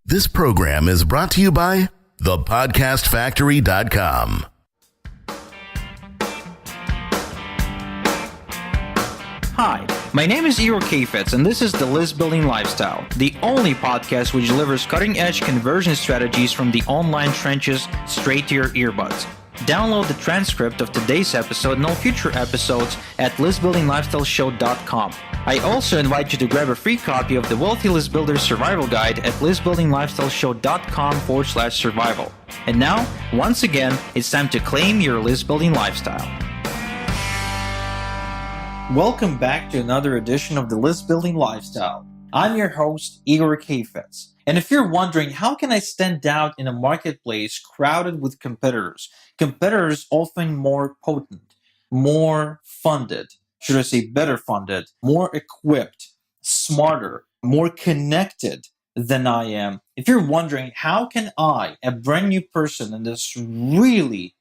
This program is brought to you by thepodcastfactory.com. Hi, my name is Igor Kheifets, and this is the List Building Lifestyle, the only podcast which delivers cutting-edge conversion strategies from the online trenches straight to your earbuds. Download the transcript of today's episode and all future episodes at listbuildinglifestyleshow.com. I also invite you to grab a free copy of the Wealthy List Builder Survival Guide at listbuildinglifestyleshow.com/survival. And now, once again, it's time to claim your list building lifestyle. Welcome back to another edition of the List Building Lifestyle. I'm your host, Igor Kheifets. And if you're wondering, how can I stand out in a marketplace crowded with competitors often more potent, more funded, should I say better funded, more equipped, smarter, more connected than I am? If you're wondering, how can I, a brand new person in this really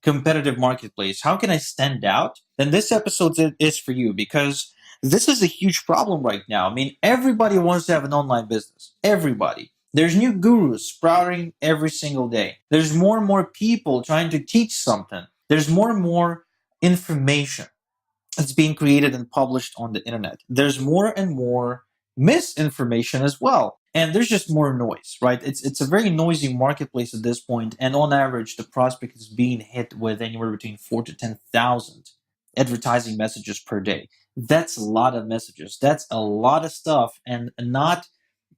competitive marketplace, how can I stand out? Then this episode is for you, because this is a huge problem right now. I mean, everybody wants to have an online business. Everybody. There's new gurus sprouting every single day. There's more and more people trying to teach something. There's more and more information that's being created and published on the internet. There's more and more misinformation as well. And there's just more noise, right? It's a very noisy marketplace at this point. And on average, the prospect is being hit with anywhere between 4,000 to 10,000 advertising messages per day. That's a lot of messages. That's a lot of stuff. And not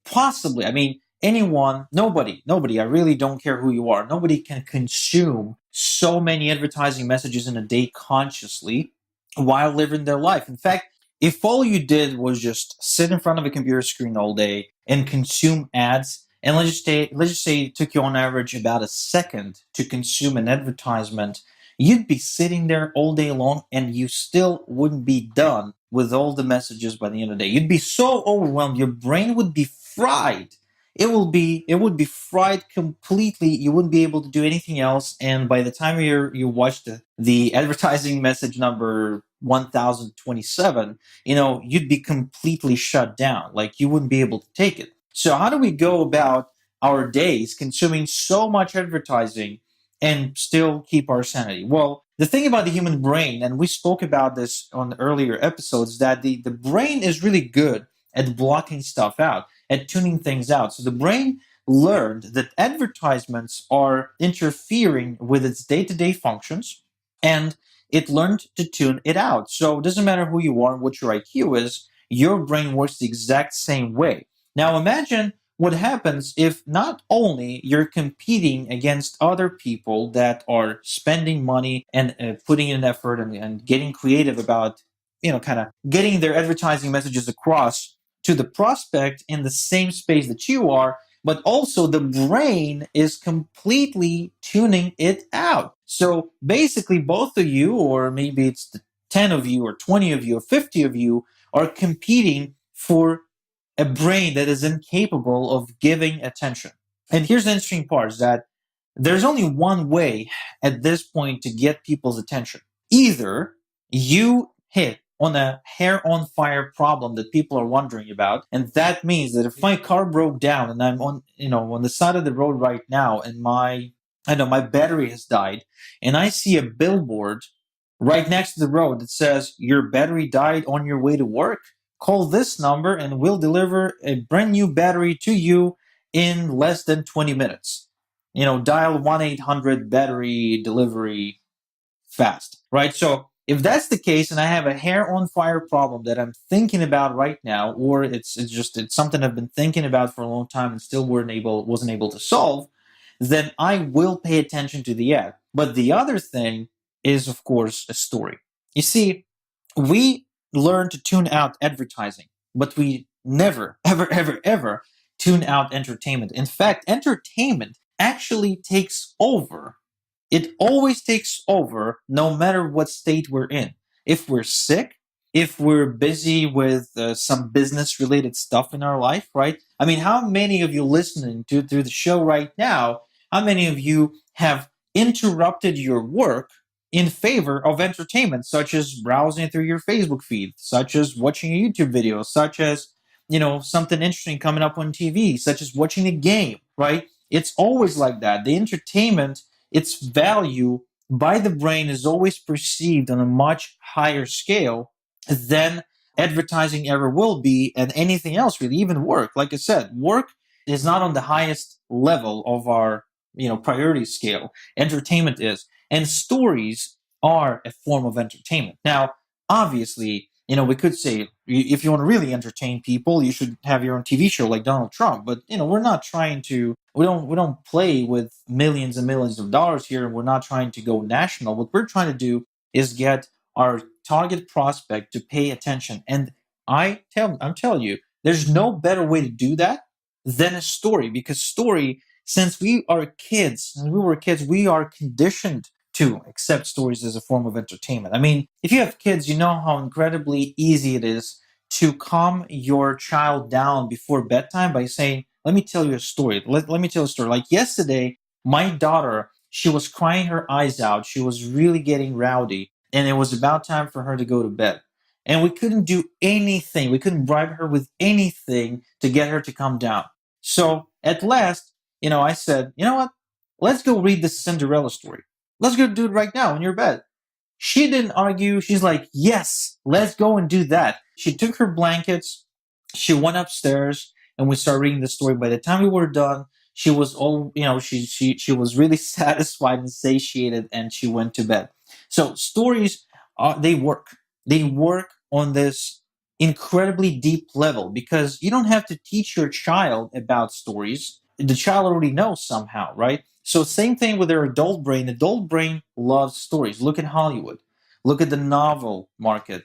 possibly, I mean, nobody, I really don't care who you are. Nobody can consume so many advertising messages in a day consciously while living their life. In fact, if all you did was just sit in front of a computer screen all day and consume ads, and let's just say it took you on average about a second to consume an advertisement, you'd be sitting there all day long and you still wouldn't be done with all the messages by the end of the day. You'd be so overwhelmed, your brain would be fried. It would be fried completely. You wouldn't be able to do anything else. And by the time you watch the advertising message number 1027, you'd be completely shut down. Like, you wouldn't be able to take it. So how do we go about our days consuming so much advertising and still keep our sanity? Well, the thing about the human brain, and we spoke about this on the earlier episodes, that the brain is really good at blocking stuff out, at tuning things out. So the brain learned that advertisements are interfering with its day-to-day functions, and it learned to tune it out. So it doesn't matter who you are and what your IQ is, your brain works the exact same way. Now imagine what happens if not only you're competing against other people that are spending money and putting in effort and getting creative about, kind of getting their advertising messages across to the prospect in the same space that you are, but also the brain is completely tuning it out. So basically both of you, or maybe it's the 10 of you or 20 of you or 50 of you, are competing for a brain that is incapable of giving attention. And here's the interesting part, is that there's only one way at this point to get people's attention. Either you hit on a hair on fire problem that people are wondering about, and that means that if my car broke down and I'm on the side of the road right now and my battery has died, and I see a billboard right next to the road that says your battery died on your way to work, call this number and we'll deliver a brand new battery to you in less than 20 minutes. Dial 1-800-battery delivery fast, right? So if that's the case and I have a hair on fire problem that I'm thinking about right now, or it's something I've been thinking about for a long time and still wasn't able to solve, then I will pay attention to the ad. But the other thing is, of course, a story. You see, we learn to tune out advertising, but we never, ever tune out entertainment. In fact, entertainment actually takes over. It always takes over, no matter what state we're in. If we're sick, if we're busy with some business-related stuff in our life, right? I mean, how many of you listening through the show right now, how many of you have interrupted your work in favor of entertainment, such as browsing through your Facebook feed, such as watching a YouTube video, such as, something interesting coming up on TV, such as watching a game, right? It's always like that. The entertainment, its value by the brain is always perceived on a much higher scale than advertising ever will be, and anything else really, even work. Like I said, work is not on the highest level of our priority scale. Entertainment is, and stories are a form of entertainment. Now, obviously, we could say if you want to really entertain people, you should have your own TV show like Donald Trump. But we're not trying to. We don't play with millions and millions of dollars here, and we're not trying to go national. What we're trying to do is get our target prospect to pay attention. And I'm telling you, there's no better way to do that than a story, because story, since we are kids, we are conditioned to accept stories as a form of entertainment. I mean, if you have kids, you know how incredibly easy it is to calm your child down before bedtime by saying, let me tell you a story. Let me tell you a story. Like yesterday, my daughter, she was crying her eyes out. She was really getting rowdy, and it was about time for her to go to bed. And we couldn't do anything. We couldn't bribe her with anything to get her to calm down. So at last, I said, you know what? Let's go read the Cinderella story. Let's go do it right now in your bed. She didn't argue. She's like, yes, let's go and do that. She took her blankets. She went upstairs and we started reading the story. By the time we were done, she was she was really satisfied and satiated, and she went to bed. So stories, they work. They work on this incredibly deep level, because you don't have to teach your child about stories. The child already knows somehow, right? So same thing with their adult brain. The adult brain loves stories. Look at Hollywood. Look at the novel market.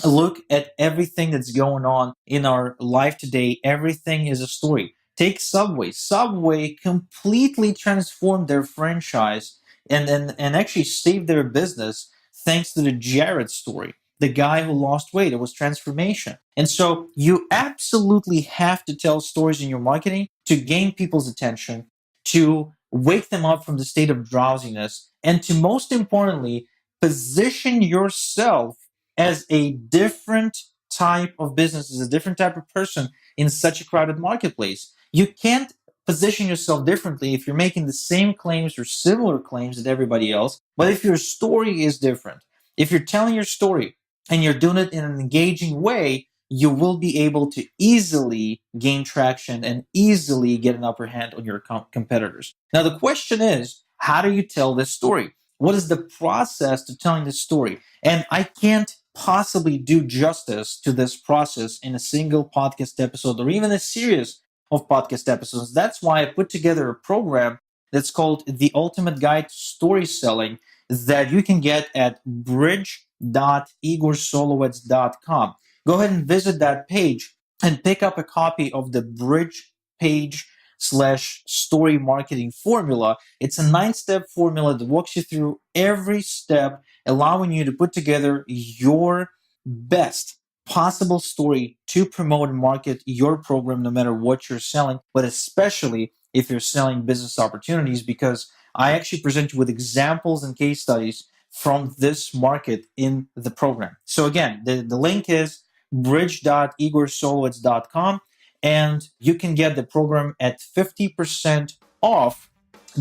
Look at everything that's going on in our life today. Everything is a story. Take Subway. Subway completely transformed their franchise and actually saved their business thanks to the Jared story. The guy who lost weight. It was transformation. And so you absolutely have to tell stories in your marketing to gain people's attention, to wake them up from the state of drowsiness, and to, most importantly, position yourself as a different type of business, as a different type of person in such a crowded marketplace. You can't position yourself differently if you're making the same claims or similar claims that everybody else, but if your story is different, if you're telling your story and you're doing it in an engaging way, you will be able to easily gain traction and easily get an upper hand on your competitors. Now, the question is, how do you tell this story? What is the process to telling this story? And I can't possibly do justice to this process in a single podcast episode or even a series of podcast episodes. That's why I put together a program that's called The Ultimate Guide to Story Selling that you can get at bridge.igorsolowets.com. Go ahead and visit that page and pick up a copy of the Bridge page / story marketing formula. It's a 9-step formula that walks you through every step, allowing you to put together your best possible story to promote and market your program, no matter what you're selling, but especially if you're selling business opportunities, because I actually present you with examples and case studies from this market in the program. So again, the link is bridge.igorsolowets.com, and you can get the program at 50% off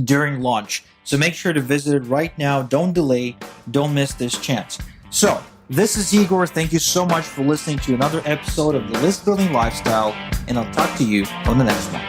during launch. So make sure to visit it right now. Don't delay. Don't miss this chance. So this is Igor. Thank you so much for listening to another episode of the List Building Lifestyle, and I'll talk to you on the next one.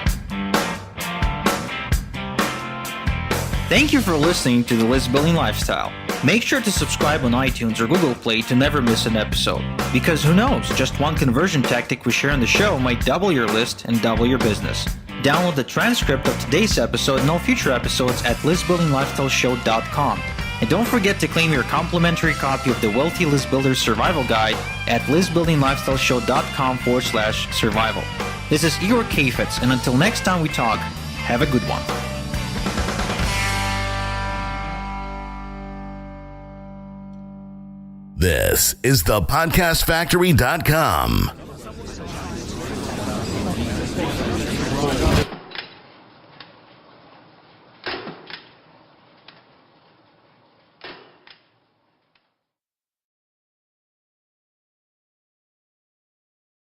Thank you for listening to the List Building Lifestyle. Make sure to subscribe on iTunes or Google Play to never miss an episode. Because who knows, just one conversion tactic we share on the show might double your list and double your business. Download the transcript of today's episode and all future episodes at listbuildinglifestyleshow.com. And don't forget to claim your complimentary copy of the Wealthy List Builder Survival Guide at listbuildinglifestyleshow.com/survival. This is Igor Kheifets, and until next time we talk, have a good one. This is the podcastfactory.com.